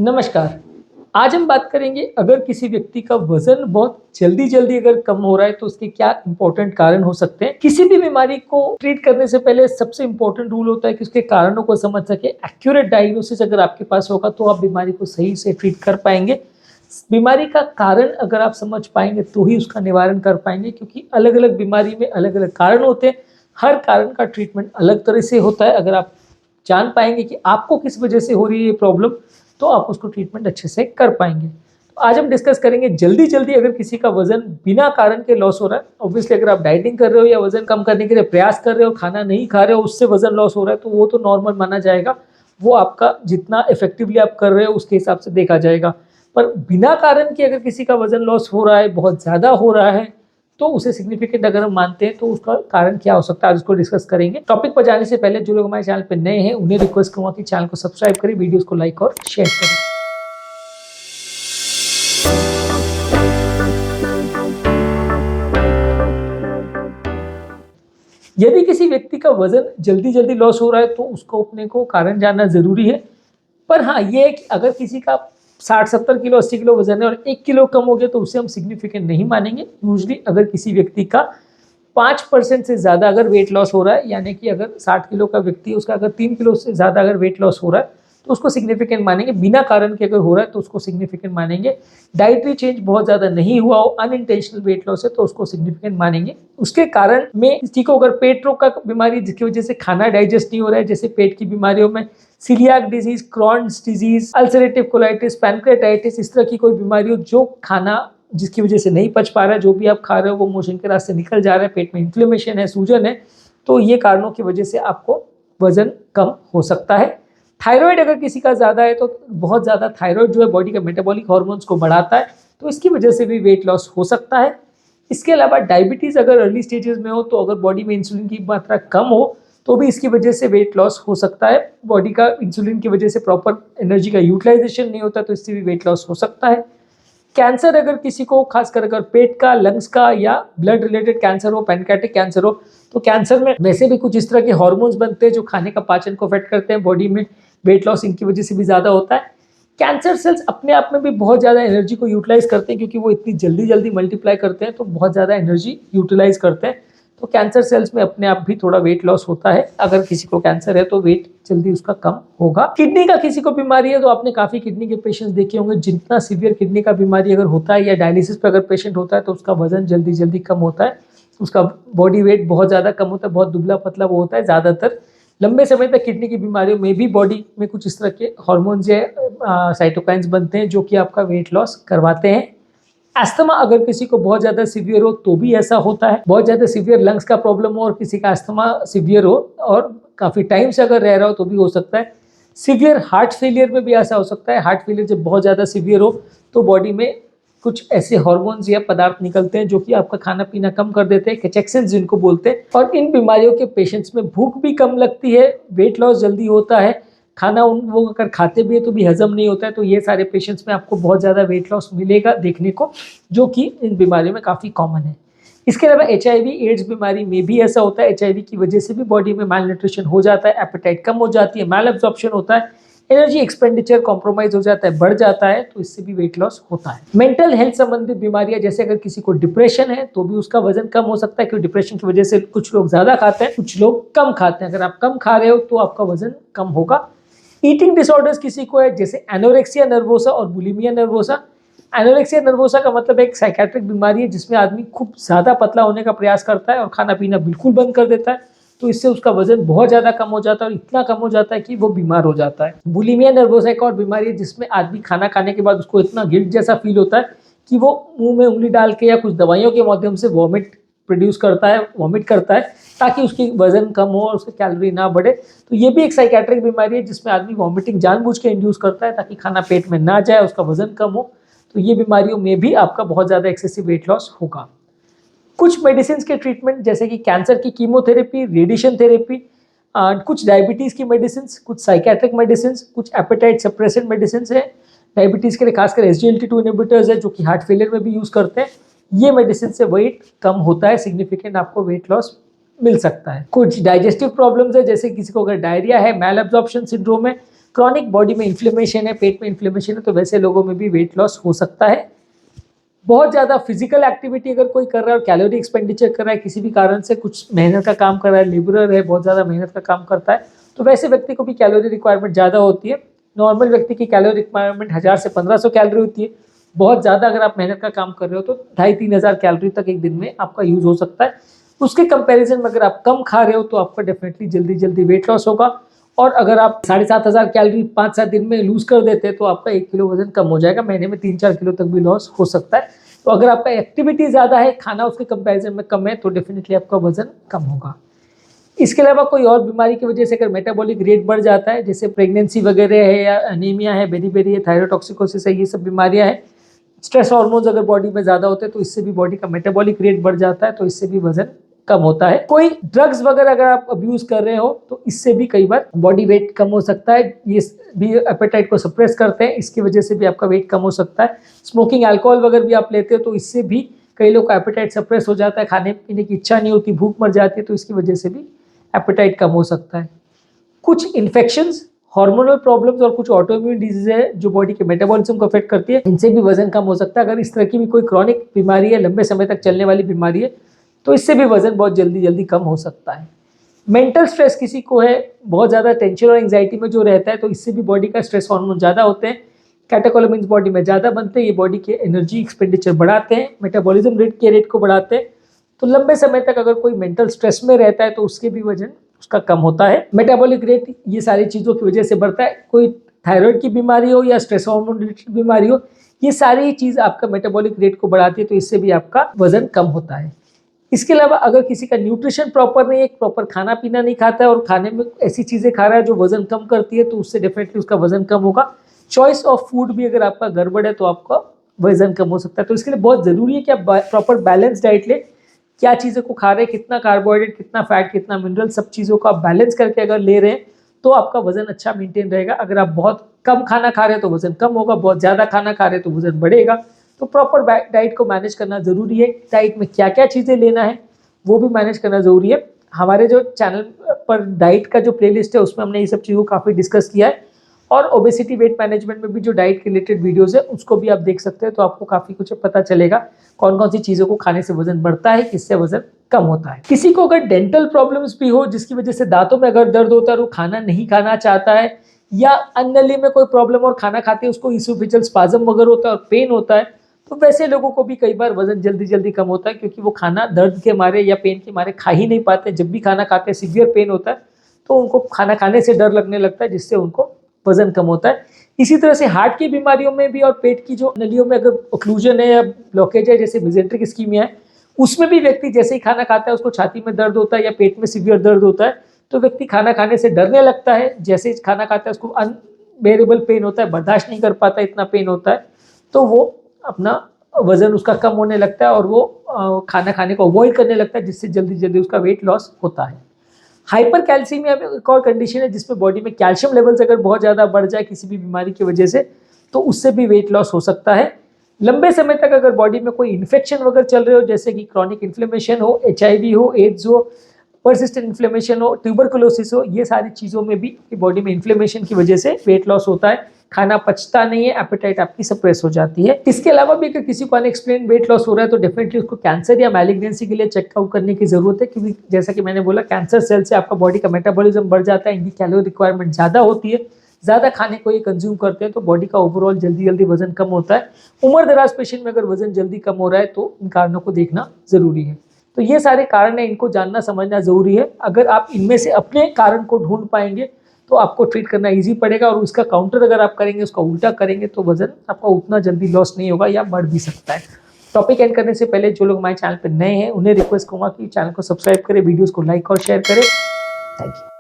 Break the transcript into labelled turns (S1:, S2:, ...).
S1: नमस्कार। आज हम बात करेंगे अगर किसी व्यक्ति का वज़न बहुत जल्दी-जल्दी अगर कम हो रहा है तो उसके क्या इम्पोर्टेंट कारण हो सकते हैं। किसी भी बीमारी को ट्रीट करने से पहले सबसे इम्पोर्टेंट रूल होता है कि उसके कारणों को समझ सकें। एक्यूरेट डायग्नोसिस अगर आपके पास होगा तो आप बीमारी को सही से ट्रीट कर पाएँगे। बीमारी का कारण अगर आप समझ पाएँगे तो ही उसका निवारण कर पाएँगे, क्योंकि अलग-अलग बीमारी में अलग-अलग कारण होते हैं। हर कारण का ट्रीटमेंट अलग तरह से होता है। अगर आप जान पाएँगे कि आपको किस वजह से हो रही है ये प्रॉब्लम, तो आप उसको ट्रीटमेंट अच्छे से कर पाएँगे। तो आज हम डिस्कस करेंगे जल्दी-जल्दी अगर किसी का वज़न बिना कारण के लॉस हो रहा है, ऑब्वियसली अगर आप डाइटिंग कर रहे हो या वज़न कम करने के लिए प्रयास कर रहे हो, खाना नहीं खा रहे हो, उससे वज़न लॉस हो रहा है, तो वो तो नॉर्मल माना जाएगा। वो आपका जितना इफेक्टिवली आप कर रहे हो उसके हिसाब से देखा जाएगा। पर बिना कारण के अगर किसी का वज़न लॉस हो रहा है, बहुत ज़्यादा हो रहा है, तो उसे सिग्निफिकेंट अगर हम मानते हैं तो उसका कारण क्या हो सकता है, आज उसको डिस्कस करेंगे। टॉपिक पर जाने से पहले जो लोग हमारे चैनल पे नए हैं उन्हें रिक्वेस्ट करूँगा कि चैनल को सब्सक्राइब करें, वीडियोज़ को लाइक और शेयर करें। यदि किसी व्यक्ति का वज़न जल्दी-जल्दी लॉस हो रहा है तो उसको अपने को कारण जानना ज़रूरी है। पर हाँ, ये है कि अगर किसी का 60-70 किलो, 80 किलो वज़न है और 1 किलो कम हो गया तो उसे हम सिग्निफिकेंट नहीं मानेंगे। यूजुअली अगर किसी व्यक्ति का 5% से ज़्यादा अगर वेट लॉस हो रहा है, यानी कि अगर 60 किलो का व्यक्ति है, उसका अगर 3 किलो से ज़्यादा अगर वेट लॉस हो रहा है, तो उसको सिग्निफिकेंट मानेंगे। बिना कारण के अगर हो रहा है तो उसको सिग्निफिकेंट मानेंगे। डाइटरी चेंज बहुत ज़्यादा नहीं हुआ हो, अनइंटेंशनल वेट लॉस है, तो उसको सिग्निफिकेंट मानेंगे। उसके कारण में किसी को अगर पेट रोग का बीमारी जिसकी वजह से खाना डाइजेस्ट नहीं हो रहा है, जैसे पेट की बीमारियों में celiac disease, Crohn's disease, ulcerative colitis, pancreatitis, इस तरह की कोई बीमारी हो जो खाना जिसकी वजह से नहीं पच पा रहा है, जो भी आप खा रहे हो वो मोशन के रास्ते निकल जा रहा है, पेट में इन्फ्लेमेशन है, सूजन है, तो ये कारणों की वजह से आपको वज़न कम हो सकता है। थायराइड अगर किसी का ज़्यादा है तो बहुत ज़्यादा थायराइड जो है बॉडी के मेटाबॉलिक हार्मोन्स को बढ़ाता है, तो इसकी वजह से भी वेट लॉस हो सकता है। इसके अलावा डायबिटीज़ अगर अर्ली स्टेजेस में हो, तो अगर बॉडी में इंसुलिन की मात्रा कम हो तो भी इसकी वजह से वेट लॉस हो सकता है। बॉडी का इंसुलिन की वजह से प्रॉपर एनर्जी का यूटिलाइजेशन नहीं होता, तो इससे भी वेट लॉस हो सकता है। कैंसर अगर किसी को, खासकर अगर पेट का, लंग्स का या ब्लड रिलेटेड कैंसर हो, पैनक्रियाटिक कैंसर हो, तो कैंसर में वैसे भी कुछ इस तरह के हार्मोन्स बनते हैं जो खाने का पाचन को अफेक्ट करते हैं बॉडी में। वेट लॉस इनकी वजह से भी ज़्यादा होता है। कैंसर सेल्स अपने आप में भी बहुत ज़्यादा एनर्जी को यूटिलाइज करते हैं, क्योंकि वो इतनी जल्दी-जल्दी मल्टीप्लाई करते हैं, तो बहुत ज़्यादा एनर्जी यूटिलाइज करते हैं। तो कैंसर सेल्स में अपने आप भी थोड़ा वेट लॉस होता है। अगर किसी को कैंसर है तो वेट जल्दी उसका कम होगा। किडनी का किसी को बीमारी है तो आपने काफ़ी किडनी के पेशेंट्स देखे होंगे। जितना सीवियर किडनी का बीमारी अगर होता है या डायलिसिस पे अगर पेशेंट होता है तो उसका वज़न जल्दी-जल्दी कम होता है। उसका बॉडी वेट बहुत ज़्यादा कम होता है, बहुत दुबला-पतला वो होता है। ज़्यादातर लंबे समय तक किडनी की बीमारियों में भी बॉडी में कुछ इस तरह के हार्मोन्स या साइटोकाइन्स बनते हैं जो कि आपका वेट लॉस करवाते हैं। अस्थमा अगर किसी को बहुत ज़्यादा सीवियर हो तो भी ऐसा होता है। बहुत ज़्यादा सीवियर लंग्स का प्रॉब्लम हो और किसी का अस्थमा सीवियर हो और काफ़ी टाइम से अगर रह रहा हो तो भी हो सकता है। सीवियर हार्ट फेलियर में भी ऐसा हो सकता है। हार्ट फेलियर जब बहुत ज़्यादा सीवियर हो तो बॉडी में कुछ ऐसे हार्मोन्स या पदार्थ निकलते हैं जो कि आपका खाना पीना कम कर देते हैं, कैचेक्सिन्स जिनको बोलते हैं। और इन बीमारियों के पेशेंट्स में भूख भी कम लगती है, वेट लॉस जल्दी होता है, खाना उन वो अगर खाते भी है तो भी हजम नहीं होता है। तो ये सारे पेशेंट्स में आपको बहुत ज़्यादा वेट लॉस मिलेगा देखने को, जो कि इन बीमारियों में काफ़ी कॉमन है। इसके अलावा एचआईवी एड्स बीमारी में भी ऐसा होता है। एचआईवी की वजह से भी बॉडी में माल न्यूट्रिशन हो जाता है, एपेटाइट कम हो जाती है, माल एब्जॉर्प्शन होता है, एनर्जी एक्सपेंडिचर कॉम्प्रोमाइज हो जाता है, बढ़ जाता है, तो इससे भी वेट लॉस होता है। मेंटल हेल्थ संबंधित बीमारियां, जैसे अगर किसी को डिप्रेशन है तो भी उसका वजन कम हो सकता है, क्योंकि डिप्रेशन की वजह से कुछ लोग ज़्यादा खाते हैं, कुछ लोग कम खाते हैं। अगर आप कम खा रहे हो तो आपका वजन कम होगा। ईटिंग डिसऑर्डर्स किसी को है, जैसे एनोरेक्सिया नर्वोसा और बुलिमिया नर्वोसा। एनोरेक्सिया नर्वोसा का मतलब एक साइकेट्रिक बीमारी है जिसमें आदमी खूब ज़्यादा पतला होने का प्रयास करता है और खाना पीना बिल्कुल बंद कर देता है, तो इससे उसका वजन बहुत ज़्यादा कम हो जाता है और इतना कम हो जाता है कि वो बीमार हो जाता है। बुलिमिया नर्वोसा एक और बीमारी है जिसमें आदमी खाना खाने के बाद उसको इतना गिल्ट जैसा फील होता है कि वो मुंह में उंगली डाल के या कुछ दवाइयों के माध्यम से वॉमिट प्रोड्यूस करता है, वॉमिट करता है, ताकि उसकी वजन कम हो और उसकी कैलोरी ना बढ़े। तो ये भी एक साइकेट्रिक बीमारी है जिसमें आदमी वॉमिटिंग जानबूझ के इंड्यूस करता है ताकि खाना पेट में ना जाए, उसका वजन कम हो। तो ये बीमारियों में भी आपका बहुत ज़्यादा एक्सेसिव वेट लॉस होगा। कुछ मेडिसिन के ट्रीटमेंट, जैसे कि कैंसर की कीमोथेरेपी, रेडिएशन थेरेपी, कुछ डायबिटीज़ की मेडिसिन, कुछ साइकेट्रिक मेडिसिन, कुछ एपेटाइट सप्रेसेंट मेडिसिन है। डायबिटीज़ के लिए खासकर SGLT2 इनहिबिटर्स है जो कि हार्ट फेलियर में भी यूज़ करते हैं। ये मेडिसिन से वेट कम होता है, सिग्निफिकेंट आपको वेट लॉस मिल सकता है। कुछ डाइजेस्टिव प्रॉब्लम्स है, जैसे किसी को अगर डायरिया है, मैल एब्जॉर्प्शन सिंड्रोम है, क्रॉनिक बॉडी में इन्फ्लेमेशन है, पेट में इन्फ्लेमेशन है, तो वैसे लोगों में भी वेट लॉस हो सकता है। बहुत ज़्यादा फिजिकल एक्टिविटी अगर कोई कर रहा है और कैलोरी एक्सपेंडिचर कर रहा है, किसी भी कारण से कुछ मेहनत का काम कर रहा है, लेबरर है, बहुत ज़्यादा मेहनत का काम करता है, तो वैसे व्यक्ति को भी कैलोरी रिक्वायरमेंट ज़्यादा होती है। नॉर्मल व्यक्ति की कैलोरी रिक्वायरमेंट 1000 से 1500 कैलोरी होती है। बहुत ज़्यादा अगर आप मेहनत का काम कर रहे हो तो 2500-3000 कैलोरी तक एक दिन में आपका यूज़ हो सकता है। उसके कंपैरिजन में अगर आप कम खा रहे हो तो आपका डेफिनेटली जल्दी जल्दी वेट लॉस होगा। और अगर आप 7500 कैलोरी 5-7 दिन में लूज़ कर देते हैं तो आपका 1 किलो वजन कम हो जाएगा, महीने में 3-4 किलो तक भी लॉस हो सकता है। तो अगर आपका एक्टिविटी ज़्यादा है, खाना उसके कंपैरिजन में कम है, तो डेफिनेटली आपका वजन कम होगा। इसके अलावा कोई और बीमारी की वजह से अगर मेटाबॉलिक रेट बढ़ जाता है, जैसे प्रेगनेंसी वगैरह है या एनीमिया है, बेरी-बेरी है, थायरोटॉक्सिकोसिस है, ये सब बीमारियां हैं। स्ट्रेस हार्मोन्स अगर बॉडी में ज़्यादा होते हैं तो इससे भी बॉडी का मेटाबॉलिक रेट बढ़ जाता है, तो इससे भी वजन कम होता है। कोई ड्रग्स वगैरह अगर आप अब्यूज़ कर रहे हो तो इससे भी कई बार बॉडी वेट कम हो सकता है। ये भी एपेटाइट को सप्रेस करते हैं, इसकी वजह से भी आपका वेट कम हो सकता है। स्मोकिंग, अल्कोहल वगैरह भी आप लेते हो तो इससे भी कई लोग का एपेटाइट सप्रेस हो जाता है, खाने पीने की इच्छा नहीं होती, भूख मर जाती है, तो इसकी वजह से भी एपेटाइट कम हो सकता है। कुछ इन्फेक्शंस, हार्मोनल प्रॉब्लम्स और कुछ ऑटोइम्यून डिजीज है जो बॉडी के मेटाबॉलिज्म को अफेक्ट करती है, इनसे भी वजन कम हो सकता है। अगर इस तरह की भी कोई क्रॉनिक बीमारी है, लंबे समय तक चलने वाली बीमारी है, तो इससे भी वजन बहुत जल्दी जल्दी कम हो सकता है। मेंटल स्ट्रेस किसी को है, बहुत ज़्यादा टेंशन और एंग्जाइटी में जो रहता है, तो इससे भी बॉडी का स्ट्रेस हार्मोन ज़्यादा होते हैं, कैटेकोलामिन्स बॉडी में ज़्यादा बनते हैं, ये बॉडी के एनर्जी एक्सपेंडिचर बढ़ाते हैं, मेटाबॉलिज्म रेट को बढ़ाते हैं। तो लंबे समय तक अगर कोई मेंटल स्ट्रेस में रहता है तो उसके भी वजन उसका कम होता है। मेटाबॉलिक रेट ये सारी चीज़ों की वजह से बढ़ता है। कोई थायराइड की बीमारी हो या स्ट्रेस हार्मोन रिलेटेड बीमारी हो, ये सारी चीज़ आपका मेटाबॉलिक रेट को बढ़ाती है, तो इससे भी आपका वजन कम होता है। इसके अलावा अगर किसी का न्यूट्रिशन प्रॉपर नहीं है, प्रॉपर खाना पीना नहीं खाता है और खाने में ऐसी चीज़ें खा रहा है जो वजन कम करती है, तो उससे डेफिनेटली उसका वजन कम होगा। चॉइस ऑफ फूड भी अगर आपका गड़बड़ है तो आपका वजन कम हो सकता है। तो इसके लिए बहुत ज़रूरी है कि आप प्रॉपर बैलेंस डाइट लें। क्या चीज़ों को खा रहे हैं, कितना कार्बोहाइड्रेट, कितना फैट, कितना मिनरल, सब चीज़ों को आप बैलेंस करके अगर ले रहे हैं तो आपका वजन अच्छा मेंटेन रहेगा। अगर आप बहुत कम खाना खा रहे हैं तो वजन कम होगा, बहुत ज़्यादा खाना खा रहे हैं तो वजन बढ़ेगा। तो प्रॉपर डाइट को मैनेज करना ज़रूरी है। डाइट में क्या क्या चीज़ें लेना है वो भी मैनेज करना ज़रूरी है। हमारे जो चैनल पर डाइट का जो प्लेलिस्ट है उसमें हमने ये सब चीज़ों को काफ़ी डिस्कस किया है, और ओबेसिटी वेट मैनेजमेंट में भी जो डाइट के रिलेटेड वीडियोस है उसको भी आप देख सकते हैं, तो आपको काफ़ी कुछ पता चलेगा कौन कौन सी चीज़ों को खाने से वजन बढ़ता है, किससे वजन कम होता है। किसी को अगर डेंटल प्रॉब्लम्स भी हो, जिसकी वजह से दांतों में अगर दर्द होता है और वो खाना नहीं खाना चाहता है, या अन्नली में कोई प्रॉब्लम और खाना खाते हैं उसको इसोफेजियल स्पाज्म वगैरह होता है और पेन होता है, तो वैसे लोगों को भी कई बार वजन जल्दी जल्दी कम होता है, क्योंकि वो खाना दर्द के मारे या पेन के मारे खा ही नहीं पाते। जब भी खाना खाते हैं सिवियर पेन होता है तो उनको खाना खाने से डर लगने लगता है, जिससे उनको वजन कम होता है। इसी तरह से हार्ट की बीमारियों में भी और पेट की जो नलियों में अगर ओक्लूजन है या ब्लॉकेज है, जैसे मेजेंट्रिक इस्कीमिया है, उसमें भी व्यक्ति जैसे ही खाना खाता है उसको छाती में दर्द होता है या पेट में सीवियर दर्द होता है, तो व्यक्ति खाना खाने से डरने लगता है। जैसे ही खाना खाता है उसको अनबेरेबल पेन होता है, बर्दाश्त नहीं कर पाता, इतना पेन होता है, तो वो अपना वजन उसका कम होने लगता है और वो खाना खाने को अवॉइड करने लगता है, जिससे जल्दी जल्दी उसका वेट लॉस होता है। हाइपर कैल्सीमिया एक और कंडीशन है जिसमें बॉडी में कैल्शियम लेवल्स अगर बहुत ज़्यादा बढ़ जाए किसी भी बीमारी की वजह से, तो उससे भी वेट लॉस हो सकता है। लंबे समय तक अगर बॉडी में कोई इन्फेक्शन वगैरह चल रहे हो, जैसे कि क्रॉनिक इन्फ्लेमेशन हो, HIV हो, एड्स हो, परसिस्टेंट इन्फ्लेमेशन हो, ट्यूबरकुलोसिस हो, ये सारी चीज़ों में भी बॉडी में इन्फ्लेमेशन की वजह से वेट लॉस होता है। खाना पचता नहीं है, एपेटाइट आपकी सप्रेस हो जाती है। इसके अलावा भी अगर किसी को अनएक्सप्लेन वेट लॉस हो रहा है तो डेफिनेटली उसको कैंसर या मैलिग्नेंसी के लिए चेकआउट करने की जरूरत है, क्योंकि जैसा कि मैंने बोला कैंसर सेल से आपका बॉडी का मेटाबॉलिज्म बढ़ जाता है, इनकी कैलोरी रिक्वायरमेंट ज़्यादा होती है, ज़्यादा खाने को ये कंज्यूम करते हैं, तो बॉडी का ओवरऑल जल्दी जल्दी वजन कम होता है। उम्र दराज पेशेंट में अगर वजन जल्दी कम हो रहा है तो इन कारणों को देखना ज़रूरी है। तो ये सारे कारण है, इनको जानना समझना ज़रूरी है। अगर आप इनमें से अपने कारण को ढूंढ पाएंगे तो आपको ट्रीट करना इजी पड़ेगा, और उसका काउंटर अगर आप करेंगे, उसका उल्टा करेंगे, तो वजन आपका उतना जल्दी लॉस नहीं होगा या बढ़ भी सकता है। टॉपिक एंड करने से पहले जो लोग हमारे चैनल पर नए हैं उन्हें रिक्वेस्ट करूँगा कि चैनल को सब्सक्राइब करें, वीडियोज़ को लाइक और शेयर करें। Thank you.